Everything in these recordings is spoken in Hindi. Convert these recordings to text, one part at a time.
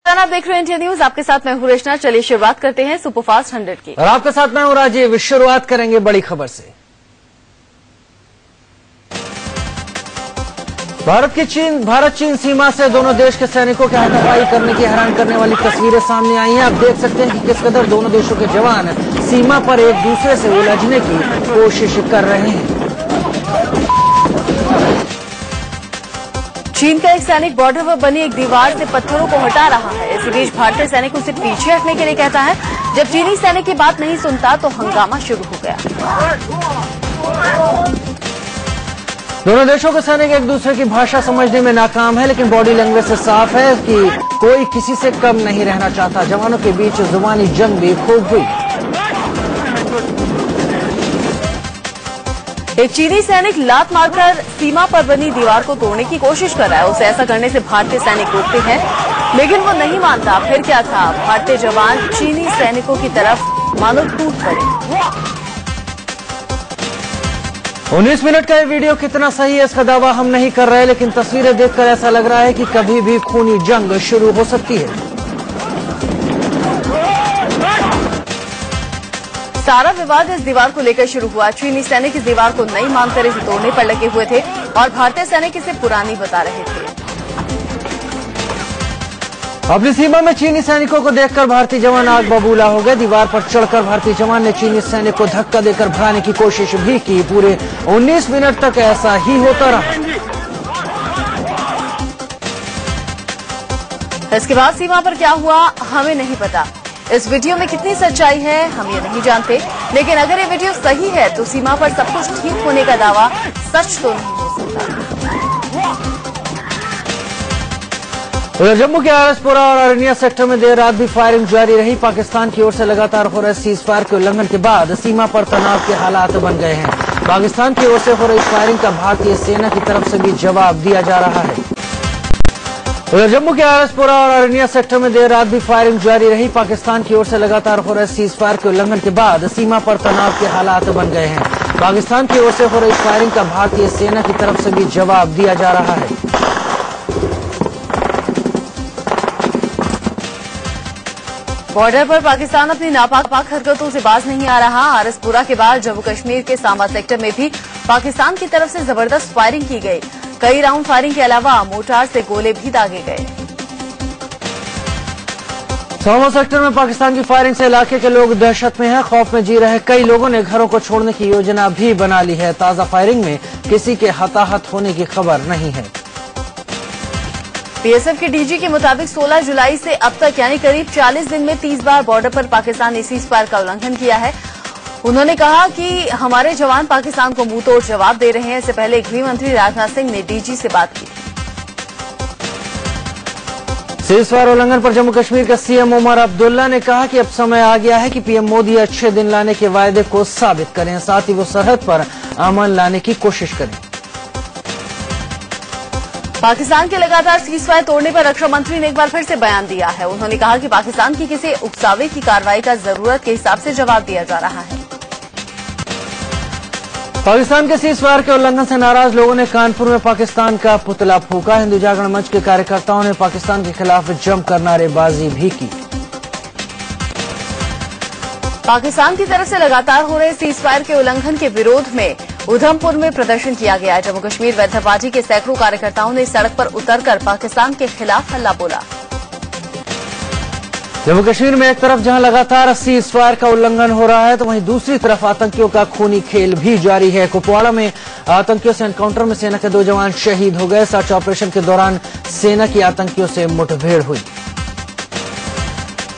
आप देख रहे हैं इंडिया न्यूज। आपके साथ मैं हूं रचना। चलिए शुरुआत करते हैं सुपरफास्ट 100 की। और आपके साथ मैं हूं राजीव। शुरुआत करेंगे बड़ी खबर से। भारत चीन सीमा से दोनों देश के सैनिकों के हाथापाई करने की हैरान करने वाली तस्वीरें सामने आई हैं। आप देख सकते हैं कि किस कदर दोनों देशों के जवान सीमा पर एक दूसरे से उलझने की कोशिश कर रहे हैं। चीन का एक सैनिक बॉर्डर पर बनी एक दीवार से पत्थरों को हटा रहा है। इसी बीच भारतीय सैनिक उसे पीछे हटने के लिए कहता है। जब चीनी सैनिक की बात नहीं सुनता तो हंगामा शुरू हो गया। दोनों देशों के सैनिक एक दूसरे की भाषा समझने में नाकाम है, लेकिन बॉडी लैंग्वेज से साफ है कि कोई किसी से कम नहीं रहना चाहता। जवानों के बीच जुबानी जंग भी खूब हुई। एक चीनी सैनिक लात मारकर सीमा पर बनी दीवार को तोड़ने की कोशिश कर रहा है। उसे ऐसा करने से भारतीय सैनिक रोकते हैं, लेकिन वो नहीं मानता। फिर क्या था, भारतीय जवान चीनी सैनिकों की तरफ मानो टूट पड़े। 19 मिनट का ये वीडियो कितना सही है इसका दावा हम नहीं कर रहे, लेकिन तस्वीरें देखकर ऐसा लग रहा है कि कभी भी खूनी जंग शुरू हो सकती है। सारा विवाद इस दीवार को लेकर शुरू हुआ। चीनी सैनिक इस दीवार को नहीं मानकर इसे तोड़ने पर लगे हुए थे और भारतीय सैनिक इसे पुरानी बता रहे थे। अपनी सीमा में चीनी सैनिकों को देखकर भारतीय जवान आग बबूला हो गए। दीवार पर चढ़कर भारतीय जवान ने चीनी सैनिक को धक्का देकर भगाने की कोशिश भी की। पूरे 19 मिनट तक ऐसा ही होता रहा। इसके बाद सीमा पर क्या हुआ हमें नहीं पता। इस वीडियो में कितनी सच्चाई है हम ये नहीं जानते, लेकिन अगर ये वीडियो सही है तो सीमा पर सब कुछ ठीक होने का दावा सच तो नहीं हो सकता। उधर जम्मू के आरएसपुरा और अरनिया सेक्टर में देर रात भी फायरिंग जारी रही। पाकिस्तान की ओर से लगातार हो रहे सीज फायर के उल्लंघन के बाद सीमा पर तनाव के हालात बन गए हैं। पाकिस्तान की ओर से हो रही फायरिंग का भारतीय सेना की तरफ से भी जवाब दिया जा रहा है। उधर जम्मू के आरएसपुरा और अरनिया सेक्टर में देर रात भी फायरिंग जारी रही। पाकिस्तान की ओर से लगातार हो रहे सीज फायर के उल्लंघन के बाद सीमा पर तनाव के हालात बन गए हैं। पाकिस्तान की ओर से हो रही फायरिंग का भारतीय सेना की तरफ से भी जवाब दिया जा रहा है। बॉर्डर पर पाकिस्तान अपनी नापाक हरकतों से बाज नहीं आ रहा। आरएसपुरा के बाद जम्मू कश्मीर के सांबा सेक्टर में भी पाकिस्तान की तरफ से जबरदस्त फायरिंग की गई। कई राउंड फायरिंग के अलावा मोर्टार से गोले भी दागे गए। सांबा सेक्टर में पाकिस्तान की फायरिंग से इलाके के लोग दहशत में हैं, खौफ में जी रहे। कई लोगों ने घरों को छोड़ने की योजना भी बना ली है। ताजा फायरिंग में किसी के हताहत होने की खबर नहीं है। बीएसएफ के डीजी के मुताबिक 16 जुलाई से अब तक यानी करीब 40 दिन में 30 बार बॉर्डर पर पाकिस्तान ने सीज फायर का उल्लंघन किया है। उन्होंने कहा कि हमारे जवान पाकिस्तान को मुंह तोड़ जवाब दे रहे हैं। इससे पहले गृह मंत्री राजनाथ सिंह ने डीजी से बात की। सीज फायर उल्लंघन पर जम्मू कश्मीर के सीएम उमर अब्दुल्ला ने कहा कि अब समय आ गया है कि पीएम मोदी अच्छे दिन लाने के वायदे को साबित करें, साथ ही वो सरहद पर अमन लाने की कोशिश करें। पाकिस्तान के लगातार सीज फायर तोड़ने पर रक्षा मंत्री ने एक बार फिर से बयान दिया है। उन्होंने कहा कि पाकिस्तान की किसी उकसावे की कार्रवाई का जरूरत के हिसाब से जवाब दिया जा रहा है। पाकिस्तान के सीज फायर के उल्लंघन से नाराज लोगों ने कानपुर में पाकिस्तान का पुतला फूंका। हिंदू जागरण मंच के कार्यकर्ताओं ने पाकिस्तान के खिलाफ जमकर नारेबाजी भी की। पाकिस्तान की तरफ से लगातार हो रहे सीज फायर के उल्लंघन के विरोध में उधमपुर में प्रदर्शन किया गया। जम्मू कश्मीर वैद्य पार्टी के सैकड़ों कार्यकर्ताओं ने सड़क पर उतरकर पाकिस्तान के खिलाफ हल्ला बोला। जम्मू कश्मीर में एक तरफ जहां लगातार सीज फायर का उल्लंघन हो रहा है, तो वहीं दूसरी तरफ आतंकियों का खूनी खेल भी जारी है। कुपवाड़ा में आतंकियों से एनकाउंटर में सेना के 2 जवान शहीद हो गए। सर्च ऑपरेशन के दौरान सेना की आतंकियों से मुठभेड़ हुई।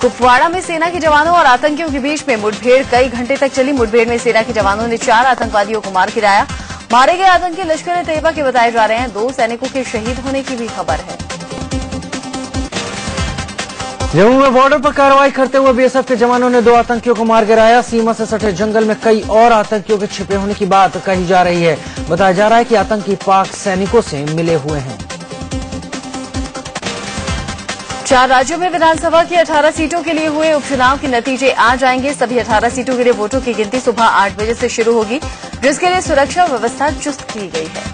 कुपवाड़ा में सेना के जवानों और आतंकियों के बीच में मुठभेड़ कई घंटे तक चली। मुठभेड़ में सेना के जवानों ने 4 आतंकवादियों को मार गिराया। मारे गए आतंकी लश्कर ए तैयबा के बताए जा रहे हैं। 2 सैनिकों के शहीद होने की भी खबर है। जम्मू में बॉर्डर पर कार्रवाई करते हुए बीएसएफ के जवानों ने 2 आतंकियों को मार गिराया। सीमा से सटे जंगल में कई और आतंकियों के छिपे होने की बात कही जा रही है। बताया जा रहा है कि आतंकी पाक सैनिकों से मिले हुए हैं। 4 राज्यों में विधानसभा की 18 सीटों के लिए हुए उपचुनाव के नतीजे आ जाएंगे। सभी 18 सीटों के लिए वोटों की गिनती सुबह 8 बजे से शुरू होगी, जिसके लिए सुरक्षा व्यवस्था चुस्त की गई है।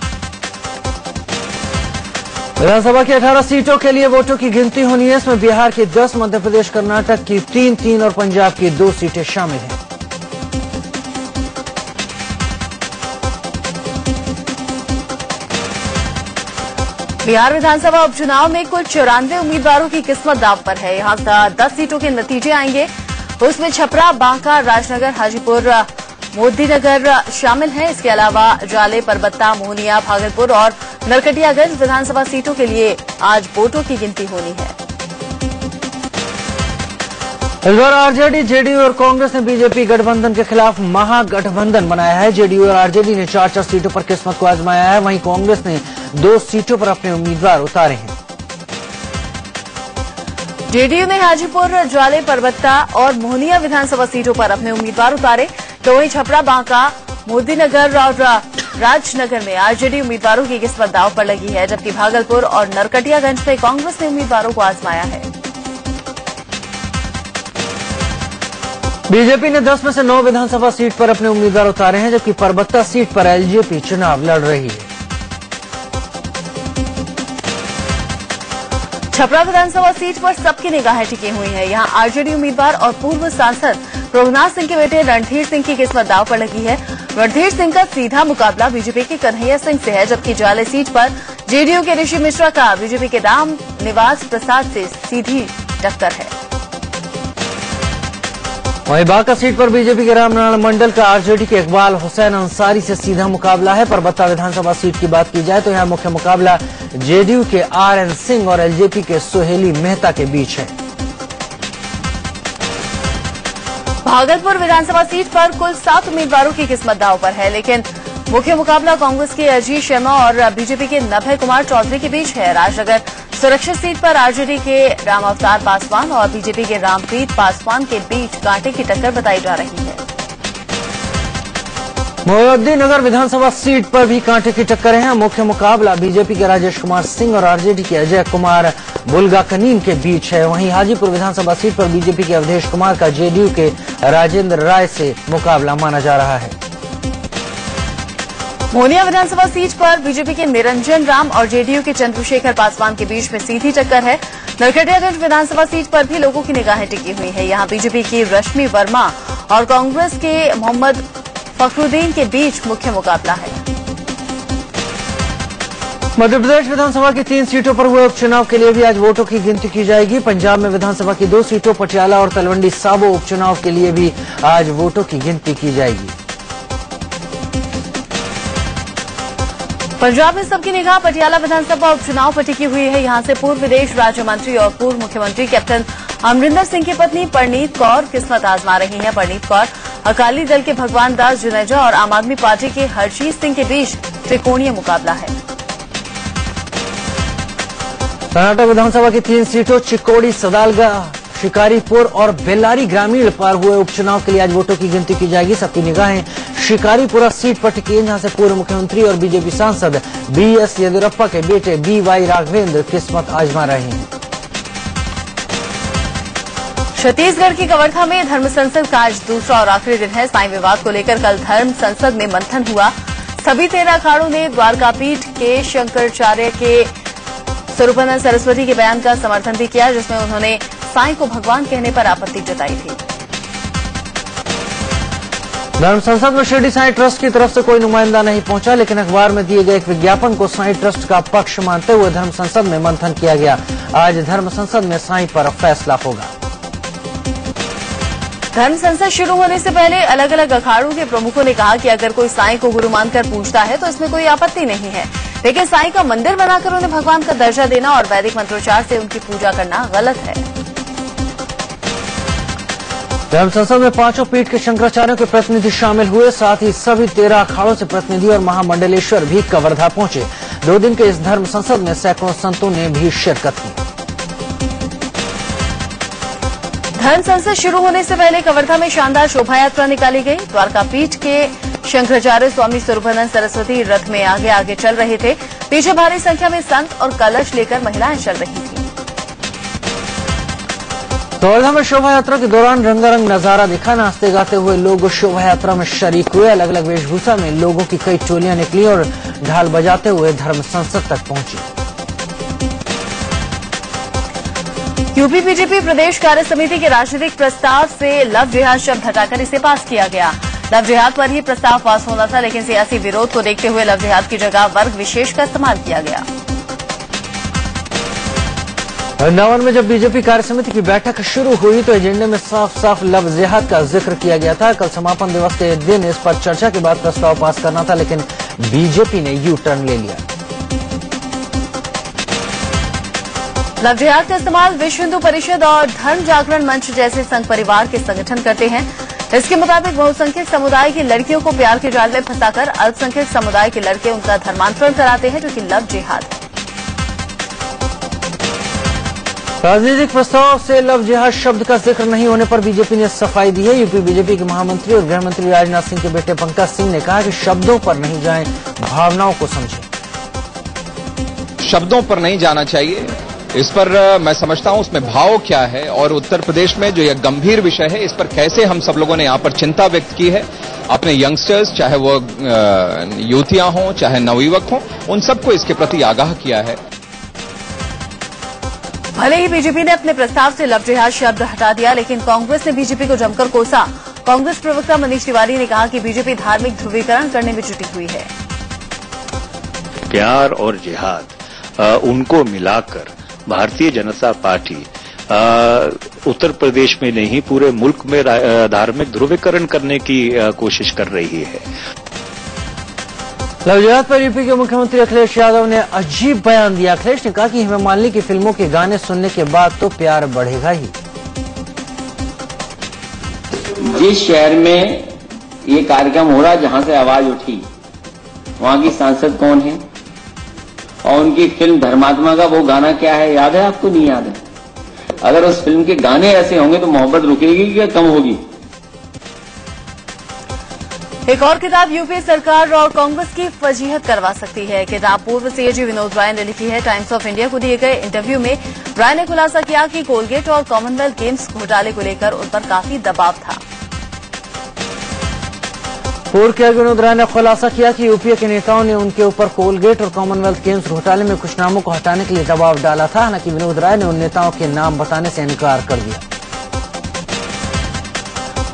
विधानसभा की 18 सीटों के लिए वोटों की गिनती होनी है। इसमें बिहार की 10, मध्य प्रदेश कर्नाटक की 3 और पंजाब की 2 सीटें शामिल हैं। बिहार विधानसभा उपचुनाव में कुल 94 उम्मीदवारों की किस्मत दांव पर है। यहां 10 सीटों के नतीजे आएंगे। उसमें छपरा, बांका, राजनगर, हाजीपुर, मोदीनगर शामिल हैं। इसके अलावा जाले, परबत्ता, मोहनिया, भागलपुर और नरकटियागंज विधानसभा सीटों के लिए आज वोटों की गिनती होनी है। इस बार आरजेडी, जेडीयू और कांग्रेस ने बीजेपी गठबंधन के खिलाफ महागठबंधन बनाया है। जेडीयू और आरजेडी ने 4 सीटों पर किस्मत को आजमाया है। वहीं कांग्रेस ने 2 सीटों पर अपने उम्मीदवार उतारे हैं। जेडीयू ने हाजीपुर, जाले, परबत्ता और मोहनिया विधानसभा सीटों पर अपने उम्मीदवार उतारे, तो वहीं छपरा, बांका, मोदीनगर और राजनगर में आरजेडी उम्मीदवारों की किस्मत दांव पर लगी है, जबकि भागलपुर और नरकटियागंज में कांग्रेस ने उम्मीदवारों को आजमाया है। बीजेपी ने 10 में से 9 विधानसभा सीट पर अपने उम्मीदवार उतारे हैं, जबकि परबत्ता सीट पर एलजेपी चुनाव लड़ रही है। छपरा विधानसभा सीट पर सबकी निगाहें टिकी हुई हैं। यहां आरजेडी उम्मीदवार और पूर्व सांसद प्रभुनाथ सिंह के बेटे रणधीर सिंह की किस्मत दांव पर लगी है। रणधीर सिंह का सीधा मुकाबला बीजेपी के कन्हैया सिंह से है, जबकि जाले सीट पर जेडीयू के ऋषि मिश्रा का बीजेपी के राम निवास प्रसाद से सीधी टक्कर है। वहीं बांका सीट पर बीजेपी के रामनारायण मंडल का आरजेडी के इकबाल हुसैन अंसारी से सीधा मुकाबला है। परबत्ता विधानसभा सीट की बात की जाए तो यहां मुख्य मुकाबला जेडीयू के आरएन सिंह और एलजेपी के सोहेली मेहता के बीच है। भागलपुर विधानसभा सीट पर कुल 7 उम्मीदवारों की किस्मत दांव पर है, लेकिन मुख्य मुकाबला कांग्रेस के अजीत शर्मा और बीजेपी के नभय कुमार चौधरी के बीच है। राजनगर सुरक्षित सीट पर आरजेडी के राम अवतार पासवान और बीजेपी के रामप्रीत पासवान के बीच कांटे की टक्कर बताई जा रही है। मोहद्दीनगर विधानसभा सीट पर भी कांटे की टक्कर है। मुख्य मुकाबला बीजेपी के राजेश कुमार सिंह और आरजेडी के अजय कुमार बुल्गाकनीन के बीच है। वहीं हाजीपुर विधानसभा सीट पर बीजेपी के अवधेश कुमार का जेडीयू के राजेंद्र राय से मुकाबला माना जा रहा है। मोहनिया विधानसभा सीट पर बीजेपी के निरंजन राम और जेडीयू के चंद्रशेखर पासवान के बीच में सीधी टक्कर है। नरकटियागंज विधानसभा सीट पर भी लोगों की निगाहें टिकी हुई है। यहां बीजेपी की रश्मि वर्मा और कांग्रेस के मोहम्मद फखरुद्दीन के बीच मुख्य मुकाबला है। मध्य प्रदेश विधानसभा की 3 सीटों पर हुए उपचुनाव के लिए भी आज वोटों की गिनती की जाएगी। पंजाब में विधानसभा की 2 सीटों पटियाला और तलवंडी साबो उपचुनाव के लिए भी आज वोटों की गिनती की जाएगी। पंजाब में सबकी निगाह पटियाला विधानसभा उपचुनाव पर टिकी हुई है। यहां से पूर्व विदेश राज्य मंत्री और पूर्व मुख्यमंत्री कैप्टन अमरिंदर सिंह की पत्नी परनीत कौर किस्मत आजमा रही हैं। परनीत कौर अकाली दल के भगवान दास जुनेजा और आम आदमी पार्टी के हरजीत सिंह के बीच त्रिकोणीय मुकाबला है। कर्नाटक विधानसभा की 3 सीटों चिक्कोड़ी, सदालगा, शिकारीपुर और बेल्लारी ग्रामीण पर हुए उपचुनाव के लिए आज वोटों की गिनती की जाएगी। सबकी निगाहें शिकारीपुरा सीट पर टिकी है, जहां से पूर्व मुख्यमंत्री और बीजेपी सांसद बीएस येदियुरप्पा के बेटे बीवाई राघवेंद्र किस्मत आजमा रहे हैं। छत्तीसगढ़ की कवर्धा में धर्म संसद का आज दूसरा और आखिरी दिन है। साईं विवाद को लेकर कल धर्म संसद में मंथन हुआ। सभी 13 अखाड़ों ने द्वारकापीठ के शंकराचार्य के स्वरूपानंद सरस्वती के बयान का समर्थन भी किया, जिसमें उन्होंने साईं को भगवान कहने पर आपत्ति जताई थी। धर्म संसद में शिरडी साईं ट्रस्ट की तरफ से कोई नुमाइंदा नहीं पहुंचा, लेकिन अखबार में दिए गए एक विज्ञापन को साईं ट्रस्ट का पक्ष मानते हुए धर्म संसद में मंथन किया गया। आज धर्म संसद में साईं पर फैसला होगा। धर्म संसद शुरू होने से पहले अलग अलग अखाड़ों के प्रमुखों ने कहा कि अगर कोई साईं को गुरु मानकर पूजता है तो इसमें कोई आपत्ति नहीं है, लेकिन साईं का मंदिर बनाकर उन्हें भगवान का दर्जा देना और वैदिक मंत्रोच्चार से उनकी पूजा करना गलत है। धर्म संसद में 5 पीठ के शंकराचार्यों के प्रतिनिधि शामिल हुए। साथ ही सभी 13 अखाड़ों से प्रतिनिधि और महामंडलेश्वर भी कवर्धा पहुंचे। 2 दिन के इस धर्म संसद में सैकड़ों संतों ने भी शिरकत की। धर्म संसद शुरू होने से पहले कवर्धा में शानदार शोभा यात्रा निकाली गई। द्वारकापीठ के शंकराचार्य स्वामी स्वरूपानंद सरस्वती रथ में आगे आगे चल रहे थे। पीछे भारी संख्या में संत और कलश लेकर महिलाएं चल रही थी। कवर्धा में शोभा यात्रा के दौरान रंगारंग नजारा दिखा। नाचते गाते हुए लोग शोभा यात्रा में शरीक हुए। अलग अलग वेशभूषा में लोगों की कई टोलियां निकली और ढाल बजाते हुए धर्म संसद तक पहुंची। यूपी बीजेपी प्रदेश कार्य समिति के राजनीतिक प्रस्ताव से लव जिहाद शब्द हटाकर इसे पास किया गया। लव जिहाद पर ही प्रस्ताव पास होना था, लेकिन सियासी विरोध को देखते हुए लव जिहाद की जगह वर्ग विशेष का इस्तेमाल किया गया। वृंदावन में जब बीजेपी कार्य समिति की बैठक शुरू हुई तो एजेंडे में साफ साफ लव जिहाद का जिक्र किया गया था। कल समापन दिवस के दिन इस पर चर्चा के बाद प्रस्ताव पास करना था, लेकिन बीजेपी ने यू टर्न ले लिया। लव जिहाद का इस्तेमाल विश्व हिंदू परिषद और धर्म जागरण मंच जैसे संघ परिवार के संगठन करते हैं। इसके मुताबिक बहुसंख्यक समुदाय की लड़कियों को प्यार के जाल में फंसाकर अल्पसंख्यक समुदाय के लड़के उनका धर्मांतरण कराते हैं, जो कि लव जिहाद है। राजनीतिक प्रस्ताव से लव जिहाद शब्द का जिक्र नहीं होने पर बीजेपी ने सफाई दी है। यूपी बीजेपी के महामंत्री और गृह मंत्री राजनाथ सिंह के बेटे पंकज सिंह ने कहा कि शब्दों पर नहीं जाएं, भावनाओं को समझें। शब्दों पर नहीं जाना चाहिए, इस पर मैं समझता हूं उसमें भाव क्या है और उत्तर प्रदेश में जो यह गंभीर विषय है इस पर कैसे हम सब लोगों ने यहां पर चिंता व्यक्त की है। अपने यंगस्टर्स, चाहे वो युवतियां हों चाहे नवयुवक हों, उन सबको इसके प्रति आगाह किया है। भले ही बीजेपी ने अपने प्रस्ताव से लव जिहाद शब्द हटा दिया, लेकिन कांग्रेस ने बीजेपी को जमकर कोसा। कांग्रेस प्रवक्ता मनीष तिवारी ने कहा कि बीजेपी धार्मिक ध्रुवीकरण करने में जुटी हुई है। प्यार और जिहाद उनको मिलाकर भारतीय जनता पार्टी उत्तर प्रदेश में नहीं पूरे मुल्क में धार्मिक ध्रुवीकरण करने की कोशिश कर रही है। लव जिहाद पर यूपी के मुख्यमंत्री अखिलेश यादव ने अजीब बयान दिया। अखिलेश ने कहा कि हेमा मालिनी की फिल्मों के गाने सुनने के बाद तो प्यार बढ़ेगा ही। जिस शहर में ये कार्यक्रम हो रहा जहां से आवाज उठी, वहां की सांसद कौन है और उनकी फिल्म धर्मात्मा का वो गाना क्या है, याद है आपको? नहीं याद है। अगर उस फिल्म के गाने ऐसे होंगे तो मोहब्बत रुकेगी या कम होगी? एक और किताब यूपी सरकार और कांग्रेस की फजीहत करवा सकती है। किताब पूर्व सीएजी विनोद राय ने लिखी है। टाइम्स ऑफ इंडिया को दिए गए इंटरव्यू में राय ने खुलासा किया कि कोलगेट और कॉमनवेल्थ गेम्स घोटाले को लेकर उन पर काफी दबाव था। पूर्व के विनोद राय ने खुलासा किया कि यूपीए के नेताओं ने उनके ऊपर कोलगेट और कॉमनवेल्थ गेम्स घोटाले में कुछ नामों को हटाने के लिए दबाव डाला था। हालांकि विनोद राय ने उन नेताओं के नाम बताने से इनकार कर दिया।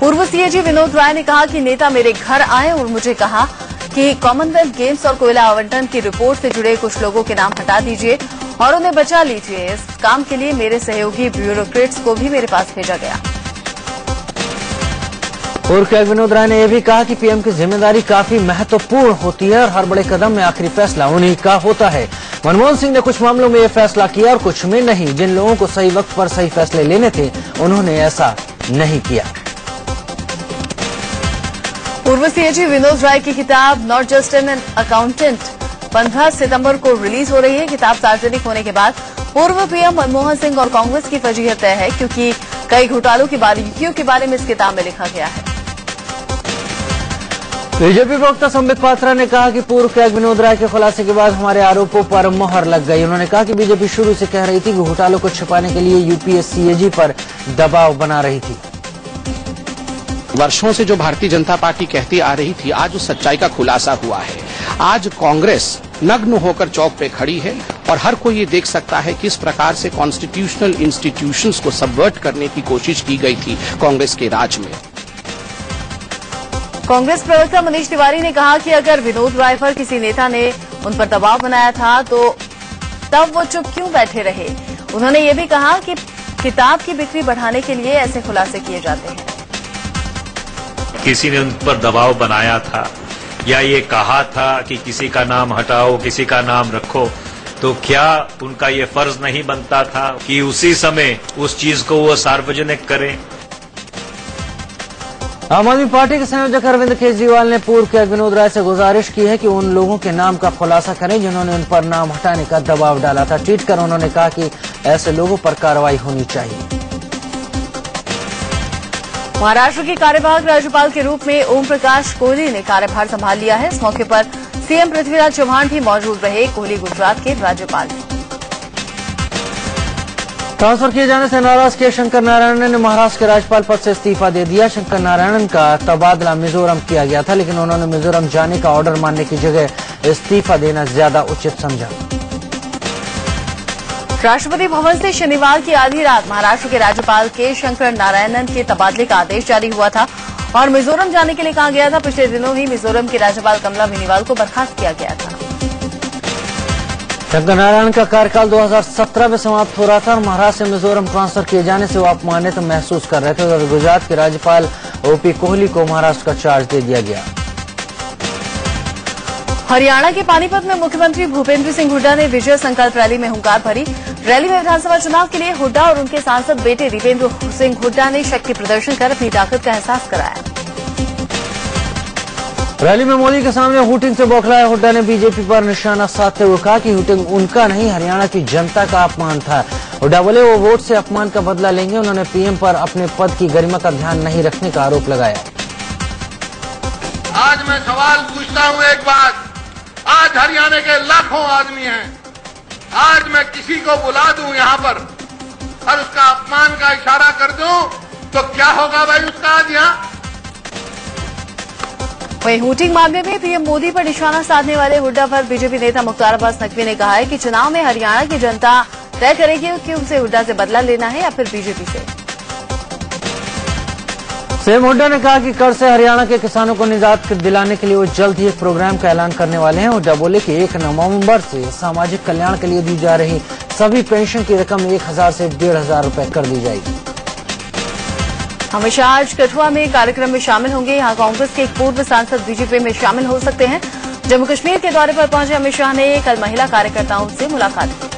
पूर्व सीएजी विनोद राय ने कहा कि नेता मेरे घर आए और मुझे कहा कि कॉमनवेल्थ गेम्स और कोयला आवंटन की रिपोर्ट से जुड़े कुछ लोगों के नाम हटा दीजिए और उन्हें बचा लीजिए। इस काम के लिए मेरे सहयोगी ब्यूरोक्रेट्स को भी मेरे पास भेजा गया। पूर्व के विनोद राय ने यह भी कहा कि पीएम की जिम्मेदारी काफी महत्वपूर्ण होती है और हर बड़े कदम में आखिरी फैसला उन्हीं का होता है। मनमोहन सिंह ने कुछ मामलों में यह फैसला किया और कुछ में नहीं। जिन लोगों को सही वक्त पर सही फैसले लेने थे उन्होंने ऐसा नहीं किया। पूर्व सीएजी विनोद राय की किताब नॉट जस्ट एन अकाउंटेंट 15 सितंबर को रिलीज हो रही है। किताब सार्वजनिक होने के बाद पूर्व पीएम मनमोहन सिंह और कांग्रेस की फजीहत तय है, क्योंकि कई घोटालों की बारीकियों के बारे में इस किताब में लिखा गया है। बीजेपी प्रवक्ता संबित पात्रा ने कहा कि पूर्व कैग विनोद राय के खुलासे के बाद हमारे आरोपों पर मोहर लग गई। उन्होंने कहा कि बीजेपी शुरू से कह रही थी कि घोटालों को छिपाने के लिए यूपीए सीएजी पर दबाव बना रही थी। वर्षों से जो भारतीय जनता पार्टी कहती आ रही थी, आज उस सच्चाई का खुलासा हुआ है। आज कांग्रेस नग्न होकर चौक पे खड़ी है और हर कोई ये देख सकता है किस प्रकार से कॉन्स्टिट्यूशनल इंस्टीट्यूशंस को सबवर्ट करने की कोशिश की गई थी कांग्रेस के राज में। कांग्रेस प्रवक्ता मनीष तिवारी ने कहा कि अगर विनोद राय पर किसी नेता ने उन पर दबाव बनाया था तो तब वो चुप क्यों बैठे रहे। उन्होंने ये भी कहा कि किताब की बिक्री बढ़ाने के लिए ऐसे खुलासे किए जाते हैं। किसी ने उन पर दबाव बनाया था या ये कहा था कि किसी का नाम हटाओ, किसी का नाम रखो, तो क्या उनका ये फर्ज नहीं बनता था कि उसी समय उस चीज को वो सार्वजनिक करें। आम आदमी पार्टी के संयोजक अरविंद केजरीवाल ने पूर्व के विनोद राय से गुजारिश की है कि उन लोगों के नाम का खुलासा करें जिन्होंने उन पर नाम हटाने का दबाव डाला था। ट्वीट कर उन्होंने कहा कि ऐसे लोगों पर कार्रवाई होनी चाहिए। महाराष्ट्र के कार्यवाहक राज्यपाल के रूप में ओम प्रकाश कोहली ने कार्यभार संभाल लिया है। इस मौके पर सीएम पृथ्वीराज चौहान भी मौजूद रहे। कोहली गुजरात के राज्यपाल हैं। ट्रांसफर किए जाने से नाराज के शंकर नारायणन ने महाराष्ट्र के राज्यपाल पद से इस्तीफा दे दिया। शंकर नारायणन का तबादला मिजोरम किया गया था, लेकिन उन्होंने मिजोरम जाने का ऑर्डर मानने की जगह इस्तीफा देना ज्यादा उचित समझा। राष्ट्रपति भवन से शनिवार की आधी रात महाराष्ट्र के राज्यपाल के शंकर नारायणन के तबादले का आदेश जारी हुआ था और मिजोरम जाने के लिए कहा गया था। पिछले दिनों ही मिजोरम के राज्यपाल कमला बेनीवाल को बर्खास्त किया गया था। शंकर नारायण का कार्यकाल 2017 में समाप्त हो रहा था और महाराष्ट्र से मिजोरम ट्रांसफर किए जाने से वो अपमानित महसूस कर रहे थे और गुजरात के राज्यपाल ओपी कोहली को महाराष्ट्र का चार्ज दे दिया गया। हरियाणा के पानीपत में मुख्यमंत्री भूपेंद्र सिंह हुड्डा ने विजय संकल्प रैली में हुंकार भरी। रैली में विधानसभा चुनाव के लिए हुड्डा और उनके सांसद बेटे दीपेंद्र सिंह हुड्डा ने शक्ति प्रदर्शन कर अपनी ताकत का एहसास कराया। रैली में मोदी के सामने हूटिंग से बौखलाया हुड्डा ने बीजेपी पर निशाना साधते हुए कहा कि हूटिंग उनका नहीं हरियाणा की जनता का अपमान था। हुड्डा बोले वो वोट से अपमान का बदला लेंगे। उन्होंने पीएम पर अपने पद की गरिमा का ध्यान नहीं रखने का आरोप लगाया। आज मैं सवाल पूछता हूं एक बात, आज हरियाणा के लाखों आदमी हैं, आज मैं किसी को बुला दूं यहां पर और उसका अपमान का इशारा कर दूं तो क्या होगा भाई उसका आज यहां? वहीं हूटिंग मामले में पीएम मोदी पर निशाना साधने वाले हुड्डा पर बीजेपी नेता मुख्तार अब्बास नकवी ने कहा है कि चुनाव में हरियाणा की जनता तय करेगी कि उसे हुड्डा से बदला लेना है या फिर बीजेपी से। सीएम हुड्डा ने कहा कि कर से हरियाणा के किसानों को निजात दिलाने के लिए वो जल्द ही एक प्रोग्राम का ऐलान करने वाले हैं। हुड्डा बोले कि 1 नवंबर से सामाजिक कल्याण के लिए दी जा रही सभी पेंशन की रकम 1000 से 1500 रुपए कर दी जाएगी। अमित शाह आज कठुआ में कार्यक्रम में शामिल होंगे। यहां कांग्रेस के एक पूर्व सांसद बीजेपी में शामिल हो सकते हैं। जम्मू कश्मीर के दौरे पर पहुंचे अमित शाह ने कल महिला कार्यकर्ताओं से मुलाकात की।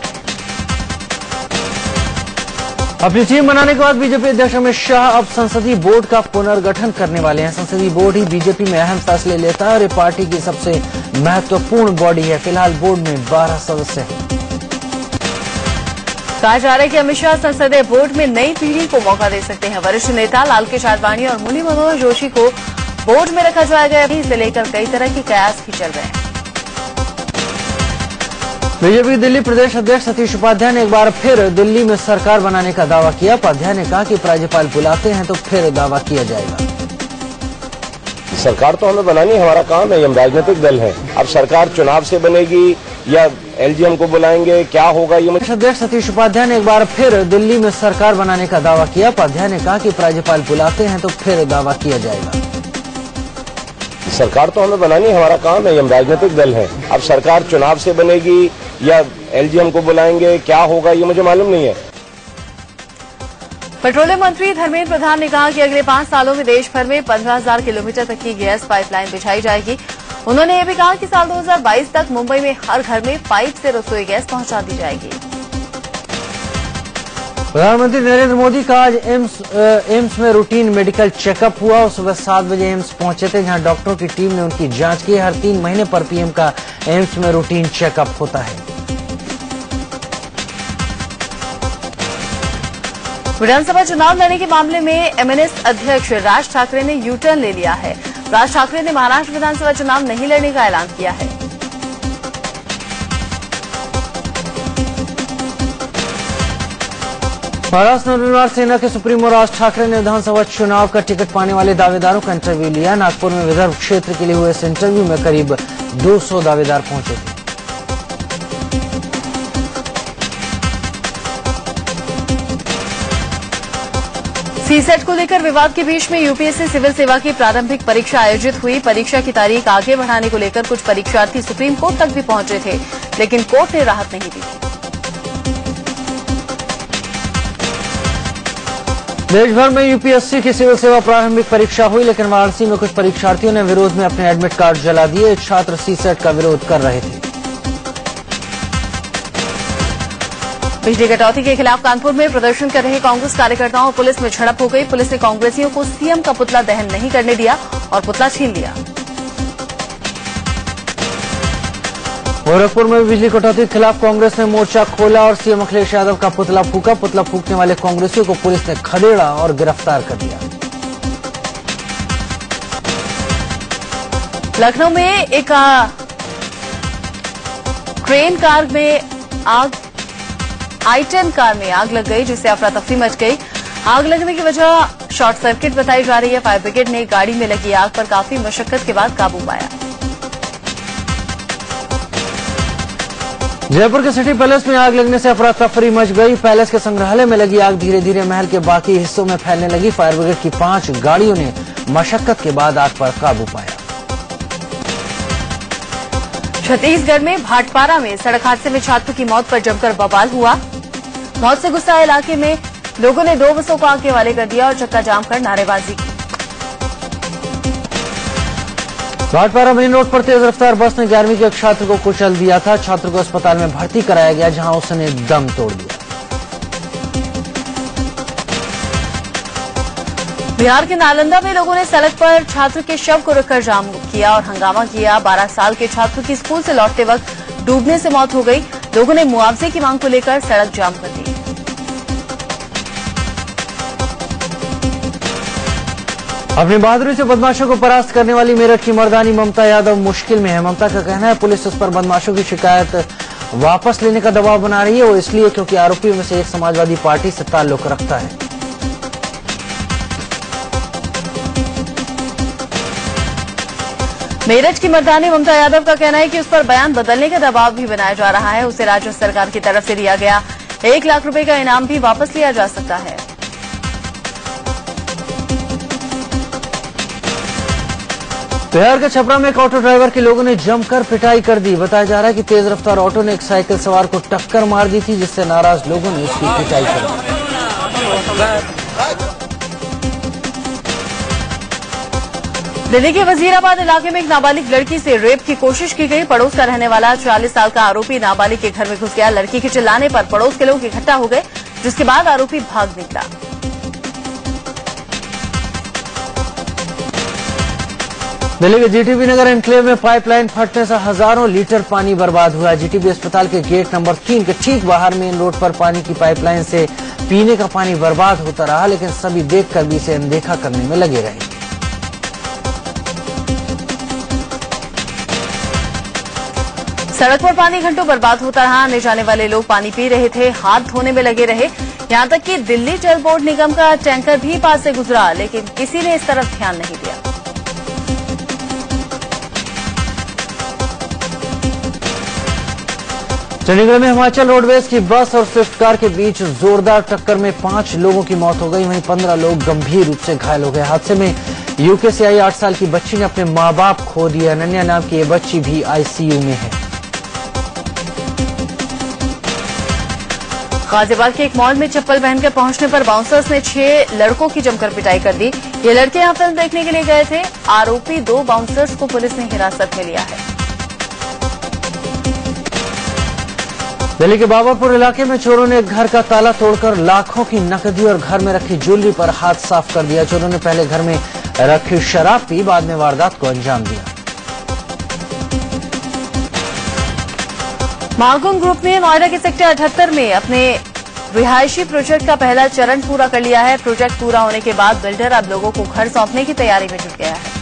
अपनी टीम बनाने के बाद बीजेपी अध्यक्ष अमित शाह अब संसदीय बोर्ड का पुनर्गठन करने वाले हैं। संसदीय बोर्ड ही बीजेपी में अहम फैसले लेता है और ये पार्टी की सबसे महत्वपूर्ण बॉडी है। फिलहाल बोर्ड में 12 सदस्य हैं। कहा जा रहा है कि अमित शाह संसदीय बोर्ड में नई पीढ़ी को मौका दे सकते हैं। वरिष्ठ नेता लालकृष्ण आडवाणी और मुरली मनोहर जोशी को बोर्ड में रखा जाएगा। अभी इसे लेकर कई तरह के कयास भी चल रहे हैं। बीजेपी दिल्ली प्रदेश अध्यक्ष सतीश उपाध्याय ने एक बार फिर दिल्ली में सरकार बनाने का दावा किया। उपाध्याय ने कहा कि राज्यपाल बुलाते हैं तो फिर दावा किया जाएगा। सरकार तो हमें बनानी हमारा काम है, हम राजनीतिक दल हैं। अब सरकार चुनाव से बनेगी या एलजीएम को बुलाएंगे, क्या होगा ये अध्यक्ष सतीश उपाध्याय ने एक बार फिर दिल्ली में सरकार बनाने का दावा किया। उपाध्याय ने कहा कि राज्यपाल बुलाते हैं तो फिर दावा किया जाएगा। सरकार तो हमें बनानी हमारा काम है, हम राजनीतिक दल हैं। अब सरकार चुनाव से बनेगी या एलजीएम को बुलाएंगे, क्या होगा ये मुझे मालूम नहीं है। पेट्रोलियम मंत्री धर्मेंद्र प्रधान ने कहा कि अगले 5 सालों में देश भर में 15,000 किलोमीटर तक की गैस पाइपलाइन बिछाई जाएगी। उन्होंने ये भी कहा कि साल 2022 तक मुंबई में हर घर में पाइप से रसोई गैस पहुंचा दी जाएगी। प्रधानमंत्री नरेंद्र मोदी का आज एम्स में रूटीन मेडिकल चेकअप हुआ। सुबह 7 बजे एम्स पहुंचे थे, जहां डॉक्टरों की टीम ने उनकी जांच की। हर 3 महीने पर पीएम का एम्स में रूटीन चेकअप होता है। विधानसभा चुनाव लड़ने के मामले में एमएनएस अध्यक्ष राज ठाकरे ने यू टर्न ले लिया है। राज ठाकरे ने महाराष्ट्र विधानसभा चुनाव नहीं लड़ने का ऐलान किया है। महाराष्ट्र नवनिर्माण सेना के सुप्रीमो राज ठाकरे ने विधानसभा चुनाव का टिकट पाने वाले दावेदारों का इंटरव्यू लिया। नागपुर में विदर्भ क्षेत्र के लिए हुए इस इंटरव्यू में करीब 200 दावेदार पहुंचे थे। सीसेट को लेकर विवाद के बीच में यूपीएससी सिविल सेवा की प्रारंभिक परीक्षा आयोजित हुई। परीक्षा की तारीख आगे बढ़ाने को लेकर कुछ परीक्षार्थी सुप्रीम कोर्ट तक भी पहुंचे थे, लेकिन कोर्ट ने राहत नहीं दी। देश भर में यूपीएससी की सिविल सेवा प्रारंभिक परीक्षा हुई, लेकिन वाराणसी में कुछ परीक्षार्थियों ने विरोध में अपने एडमिट कार्ड जला दिए। छात्र सीसेट का विरोध कर रहे थे। बिजली कटौती के खिलाफ कानपुर में प्रदर्शन कर रहे कांग्रेस कार्यकर्ताओं और पुलिस में झड़प हो गई। पुलिस ने कांग्रेसियों को सीएम का पुतला दहन नहीं करने दिया और पुतला छीन लिया। गोरखपुर में बिजली कटौती के खिलाफ कांग्रेस ने मोर्चा खोला और सीएम अखिलेश यादव का पुतला फूका। पुतला फूकने वाले कांग्रेसियों को पुलिस ने खदेड़ा और गिरफ्तार कर दिया। लखनऊ में एक ट्रेन कार में i10 कार में आग लग गई, जिससे अफरा तफरी मच गई। आग लगने की वजह शॉर्ट सर्किट बताई जा रही है। फायर ब्रिगेड ने गाड़ी में लगी आग पर काफी मशक्कत के बाद काबू पाया। जयपुर के सिटी पैलेस में आग लगने से अफरा तफरी मच गई। पैलेस के संग्रहालय में लगी आग धीरे धीरे महल के बाकी हिस्सों में फैलने लगी। फायर ब्रिगेड की 5 गाड़ियों ने मशक्कत के बाद आग पर काबू पाया। छत्तीसगढ़ में भाटपारा में सड़क हादसे में छात्र की मौत पर जमकर बवाल हुआ। मौत से गुस्साए इलाके में लोगों ने 2 बसों को आग के हवाले कर दिया और चक्का जाम कर नारेबाजी की। भाटपारा मेन रोड पर तेज रफ्तार बस ने 11वीं के एक छात्र को कुचल दिया था। छात्र को अस्पताल में भर्ती कराया गया, जहां उसने दम तोड़ दिया। बिहार के नालंदा में लोगों ने सड़क पर छात्र के शव को रखकर जाम किया और हंगामा किया। 12 साल के छात्र की स्कूल से लौटते वक्त डूबने से मौत हो गई। लोगों ने मुआवजे की मांग को लेकर सड़क जाम कर दी। अपनी बहादुरी से बदमाशों को परास्त करने वाली मेरठ की मर्दानी ममता यादव मुश्किल में है। ममता का कहना है पुलिस उस पर बदमाशों की शिकायत वापस लेने का दबाव बना रही है। वो इसलिए क्योंकि आरोपियों में से एक समाजवादी पार्टी से ताल्लुक रखता है। मेरठ की मर्दानी ममता यादव का कहना है कि उस पर बयान बदलने का दबाव भी बनाया जा रहा है। उसे राज्य सरकार की तरफ से दिया गया 1 लाख रुपए का इनाम भी वापस लिया जा सकता है। बिहार के छपरा में एक ऑटो ड्राइवर के लोगों ने जमकर पिटाई कर दी। बताया जा रहा है कि तेज रफ्तार ऑटो ने एक साइकिल सवार को टक्कर मार दी थी, जिससे नाराज लोगों ने उसकी पिटाई कर दी। दिल्ली के वजीराबाद इलाके में एक नाबालिग लड़की से रेप की कोशिश की गई। पड़ोस का रहने वाला 40 साल का आरोपी नाबालिग के घर में घुस गया। लड़की के चिल्लाने पर पड़ोस के लोग इकट्ठा हो गए, जिसके बाद आरोपी भाग निकला। दिल्ली के जीटीबी नगर एनक्लेव में पाइपलाइन फटने से हजारों लीटर पानी बर्बाद हुआ। जीटीबी अस्पताल के गेट नंबर 3 के ठीक बाहर मेन रोड पर पानी की पाइपलाइन से पीने का पानी बर्बाद होता रहा, लेकिन सभी देखकर भी इसे अनदेखा करने में लगे रहे। सड़क पर पानी घंटों बर्बाद होता रहा। आने जाने वाले लोग पानी पी रहे थे, हाथ धोने में लगे रहे। यहां तक कि दिल्ली जल बोर्ड निगम का टैंकर भी पास से गुजरा, लेकिन किसी ने इस तरफ ध्यान नहीं दिया। चंडीगढ़ में हिमाचल रोडवेज की बस और स्विफ्ट कार के बीच जोरदार टक्कर में 5 लोगों की मौत हो गई, वहीं 15 लोग गंभीर रूप से घायल हो गए। हादसे में यूके से आई 8 साल की बच्ची ने अपने मां बाप खो दिए। अनन्या नाम की ये बच्ची भी आईसीयू में है। गाजियाबाद के एक मॉल में चप्पल पहनकर पहुंचने पर बाउंसर्स ने 6 लड़कों की जमकर पिटाई कर दी। ये लड़के यहां फिल्म देखने के लिए गए थे। आरोपी 2 बाउंसर्स को पुलिस ने हिरासत में लिया है। दिल्ली के बाबरपुर इलाके में चोरों ने एक घर का ताला तोड़कर लाखों की नकदी और घर में रखी ज्वेलरी पर हाथ साफ कर दिया। चोरों ने पहले घर में रखी शराब पी, बाद में वारदात को अंजाम दिया। मार्गोन ग्रुप ने नोएडा के सेक्टर 78 में अपने रिहायशी प्रोजेक्ट का पहला चरण पूरा कर लिया है। प्रोजेक्ट पूरा होने के बाद बिल्डर अब लोगों को घर सौंपने की तैयारी में जुट गया है।